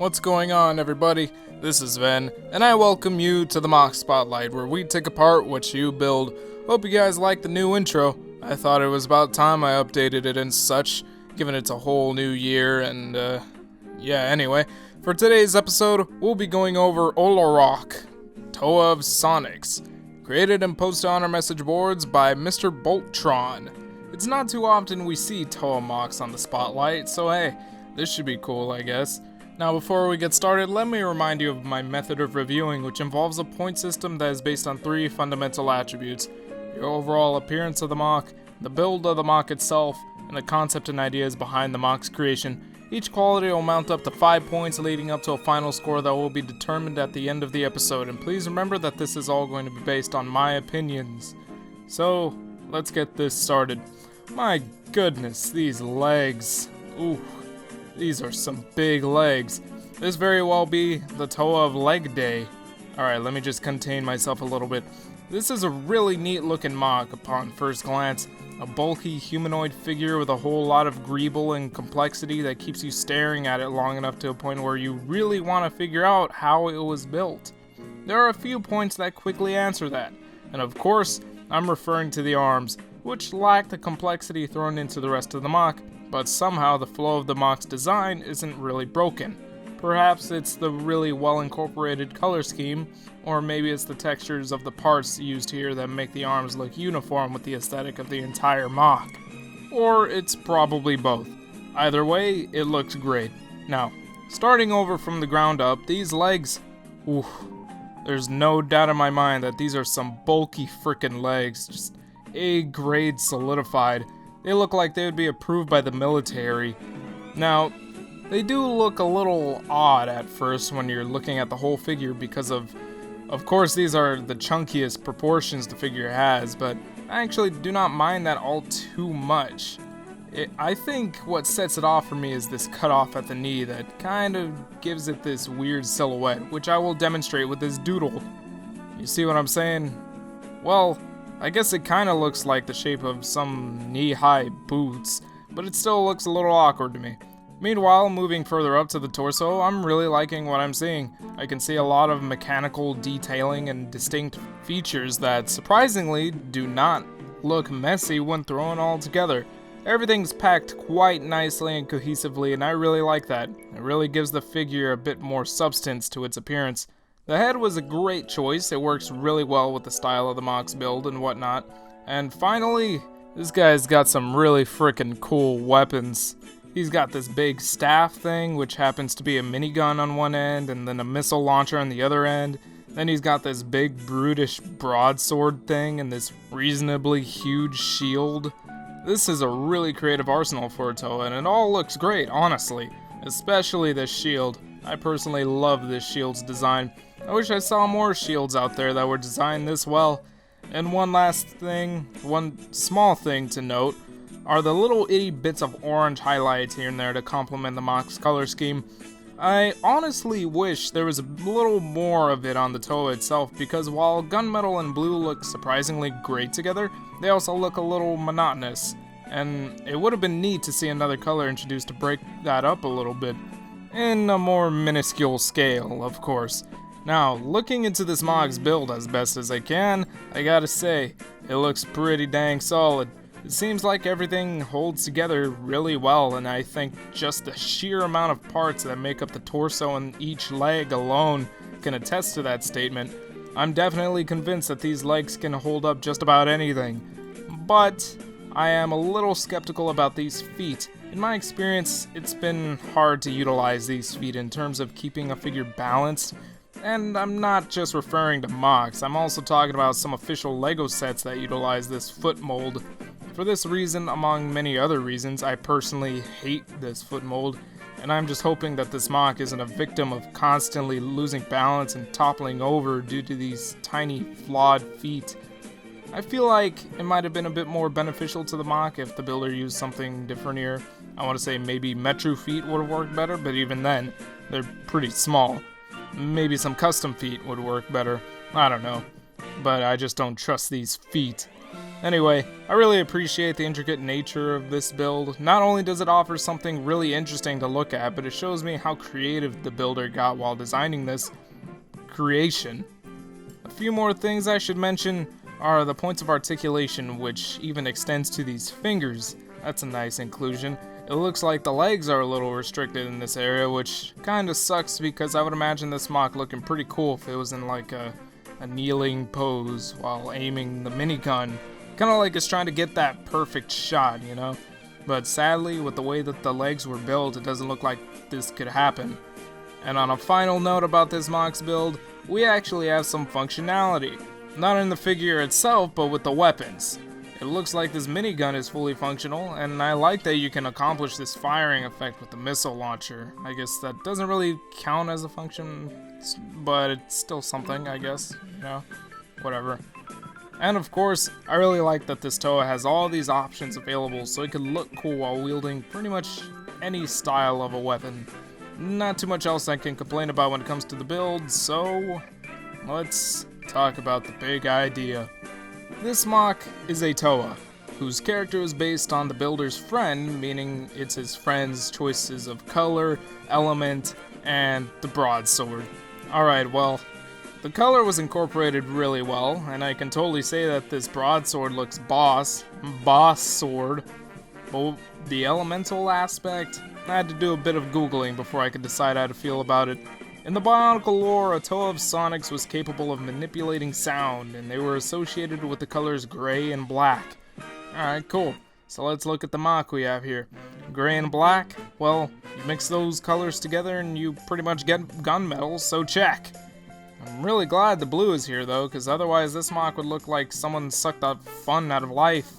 What's going on, everybody? This is Ven, and I welcome you to the MOC Spotlight, where we take apart what you build. Hope you guys like the new intro. I thought it was about time I updated it and such, given it's a whole new year, and anyway. For today's episode, we'll be going over Olarokh, Toa of Sonics, created and posted on our message boards by MrBoltTron. It's not too often we see Toa MOCs on the Spotlight, so hey, this should be cool, I guess. Now, before we get started, let me remind you of my method of reviewing, which involves a point system that is based on 3 fundamental attributes: your overall appearance of the MOC, the build of the MOC itself, and the concept and ideas behind the MOC's creation. Each quality will mount up to 5 points, leading up to a final score that will be determined at the end of the episode, and please remember that this is all going to be based on my opinions. So, let's get this started. My goodness, these legs. Ooh. These are some big legs. This very well be the Toa of Leg Day. Alright, let me just contain myself a little bit. This is a really neat looking MOC upon first glance. A bulky humanoid figure with a whole lot of greeble and complexity that keeps you staring at it long enough to a point where you really want to figure out how it was built. There are a few points that quickly answer that. And of course, I'm referring to the arms, which lack the complexity thrown into the rest of the MOC. But somehow the flow of the MOC's design isn't really broken. Perhaps it's the really well incorporated color scheme, or maybe it's the textures of the parts used here that make the arms look uniform with the aesthetic of the entire MOC. Or it's probably both. Either way, it looks great. Now, starting over from the ground up, these legs, ooh, there's no doubt in my mind that these are some bulky frickin' legs, just A-grade solidified. They look like they would be approved by the military. Now, they do look a little odd at first when you're looking at the whole figure because of course these are the chunkiest proportions the figure has, but I actually do not mind that all too much. I think what sets it off for me is this cutoff at the knee that kind of gives it this weird silhouette, which I will demonstrate with this doodle. You see what I'm saying? Well, I guess it kinda looks like the shape of some knee-high boots, but it still looks a little awkward to me. Meanwhile, moving further up to the torso, I'm really liking what I'm seeing. I can see a lot of mechanical detailing and distinct features that surprisingly do not look messy when thrown all together. Everything's packed quite nicely and cohesively, and I really like that. It really gives the figure a bit more substance to its appearance. The head was a great choice. It works really well with the style of the MOC's build and whatnot. And finally, this guy's got some really frickin' cool weapons. He's got this big staff thing, which happens to be a minigun on one end, and then a missile launcher on the other end. Then he's got this big brutish broadsword thing and this reasonably huge shield. This is a really creative arsenal for a Toa, and it all looks great, honestly. Especially this shield. I personally love this shield's design. I wish I saw more shields out there that were designed this well. And one small thing to note, are the little itty bits of orange highlights here and there to complement the MOC's color scheme. I honestly wish there was a little more of it on the Toa itself, because while gunmetal and blue look surprisingly great together, they also look a little monotonous. And it would have been neat to see another color introduced to break that up a little bit. In a more minuscule scale, of course. Now, looking into this MOC's build as best as I can, I gotta say, it looks pretty dang solid. It seems like everything holds together really well, and I think just the sheer amount of parts that make up the torso and each leg alone can attest to that statement. I'm definitely convinced that these legs can hold up just about anything. But I am a little skeptical about these feet. In my experience, it's been hard to utilize these feet in terms of keeping a figure balanced. And I'm not just referring to MOCs, I'm also talking about some official LEGO sets that utilize this foot mold. For this reason, among many other reasons, I personally hate this foot mold, and I'm just hoping that this MOC isn't a victim of constantly losing balance and toppling over due to these tiny, flawed feet. I feel like it might have been a bit more beneficial to the MOC if the builder used something different here. I want to say maybe Metro feet would have worked better, but even then, they're pretty small. Maybe some custom feet would work better. I don't know. But I just don't trust these feet. Anyway, I really appreciate the intricate nature of this build. Not only does it offer something really interesting to look at, but it shows me how creative the builder got while designing this creation. A few more things I should mention are the points of articulation, which even extends to these fingers. That's a nice inclusion. It looks like the legs are a little restricted in this area, which kinda sucks because I would imagine this MOC looking pretty cool if it was in like a kneeling pose while aiming the minigun. Kinda like it's trying to get that perfect shot, you know? But sadly, with the way that the legs were built, it doesn't look like this could happen. And on a final note about this MOC's build, we actually have some functionality. Not in the figure itself, but with the weapons. It looks like this minigun is fully functional, and I like that you can accomplish this firing effect with the missile launcher. I guess that doesn't really count as a function, but it's still something, I guess, you know? Whatever. And of course, I really like that this Toa has all these options available so it can look cool while wielding pretty much any style of a weapon. Not too much else I can complain about when it comes to the build, so let's talk about the big idea. This MOC is a Toa, whose character is based on the builder's friend, meaning it's his friend's choices of color, element, and the broadsword. Alright, well, the color was incorporated really well, and I can totally say that this broadsword looks boss sword. But the elemental aspect, I had to do a bit of googling before I could decide how to feel about it. In the Bionicle lore, a Toa of Sonics was capable of manipulating sound, and they were associated with the colors gray and black. Alright, cool. So let's look at the MOC we have here. Gray and black, well, you mix those colors together and you pretty much get gunmetal, so check. I'm really glad the blue is here though, because otherwise this MOC would look like someone sucked the fun out of life.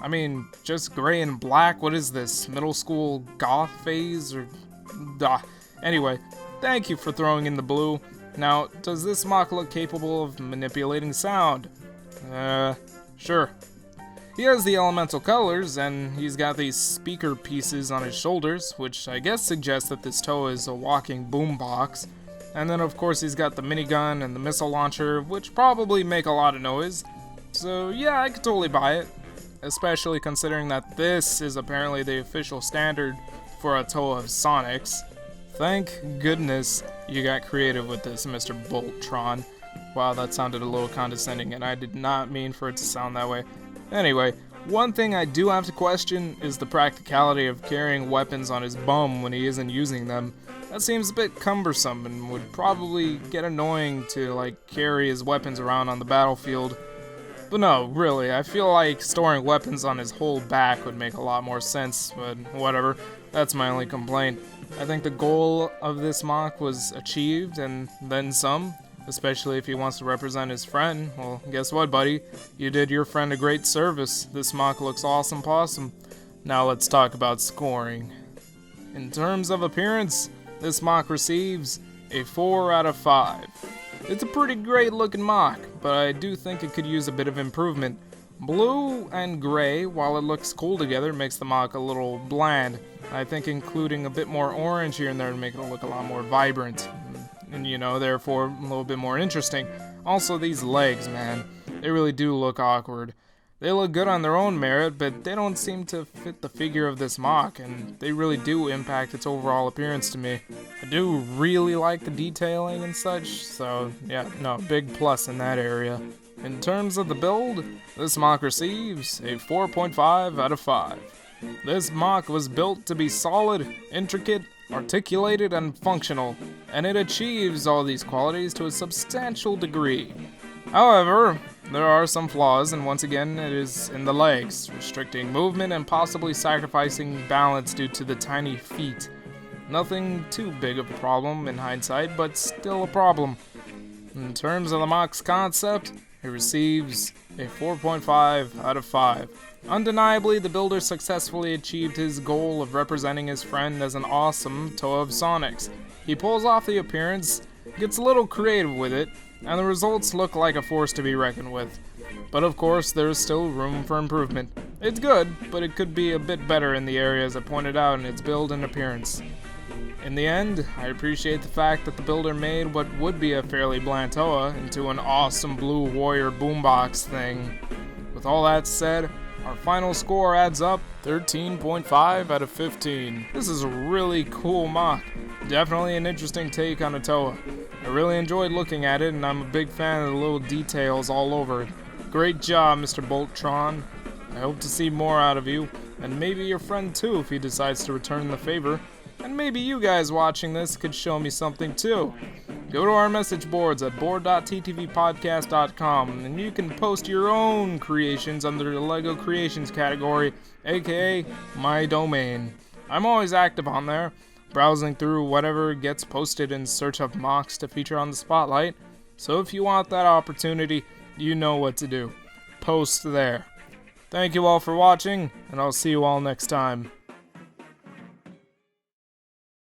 I mean, just gray and black, what is this, middle school goth phase, or... Anyway, thank you for throwing in the blue. Now, does this MOC look capable of manipulating sound? Sure. He has the elemental colors, and he's got these speaker pieces on his shoulders, which I guess suggests that this Toa is a walking boombox. And then of course he's got the minigun and the missile launcher, which probably make a lot of noise. So yeah, I could totally buy it. Especially considering that this is apparently the official standard for a Toa of Sonics. Thank goodness you got creative with this, MrBoltTron. Wow, that sounded a little condescending, and I did not mean for it to sound that way. Anyway, one thing I do have to question is the practicality of carrying weapons on his bum when he isn't using them. That seems a bit cumbersome and would probably get annoying to, like, carry his weapons around on the battlefield. But no, really, I feel like storing weapons on his whole back would make a lot more sense, but whatever, that's my only complaint. I think the goal of this MOC was achieved, and then some, especially if he wants to represent his friend. Well, guess what, buddy? You did your friend a great service. This MOC looks awesome possum. Now let's talk about scoring. In terms of appearance, this MOC receives a 4 out of 5. It's a pretty great looking MOC, but I do think it could use a bit of improvement. Blue and gray, while it looks cool together, makes the MOC a little bland. I think including a bit more orange here and there would make it look a lot more vibrant. And you know, therefore a little bit more interesting. Also, these legs, man, they really do look awkward. They look good on their own merit, but they don't seem to fit the figure of this MOC, and they really do impact its overall appearance to me. I do really like the detailing and such, so yeah, no, big plus in that area. In terms of the build, this MOC receives a 4.5 out of 5. This MOC was built to be solid, intricate, articulated, and functional, and it achieves all these qualities to a substantial degree. However, there are some flaws, and once again it is in the legs, restricting movement and possibly sacrificing balance due to the tiny feet. Nothing too big of a problem in hindsight, but still a problem. In terms of the MOC's concept, it receives a 4.5 out of 5. Undeniably, the builder successfully achieved his goal of representing his friend as an awesome Toa of Sonics. He pulls off the appearance, gets a little creative with it, and the results look like a force to be reckoned with. But of course, there is still room for improvement. It's good, but it could be a bit better in the areas I pointed out in its build and appearance. In the end, I appreciate the fact that the builder made what would be a fairly bland Toa into an awesome blue warrior boombox thing, with With all that said, our final score adds up 13.5 out of 15. This is a really cool MOC. Definitely an interesting take on a TOA. I really enjoyed looking at it, and I'm a big fan of the little details all over it. Great job, MrBoltTron. I hope to see more out of you, and maybe your friend too if he decides to return the favor. And maybe you guys watching this could show me something too. Go to our message boards at board.ttvpodcast.com and you can post your own creations under the LEGO Creations category, aka my domain. I'm always active on there, browsing through whatever gets posted in search of MOCs to feature on the Spotlight. So if you want that opportunity, you know what to do. Post there. Thank you all for watching, and I'll see you all next time.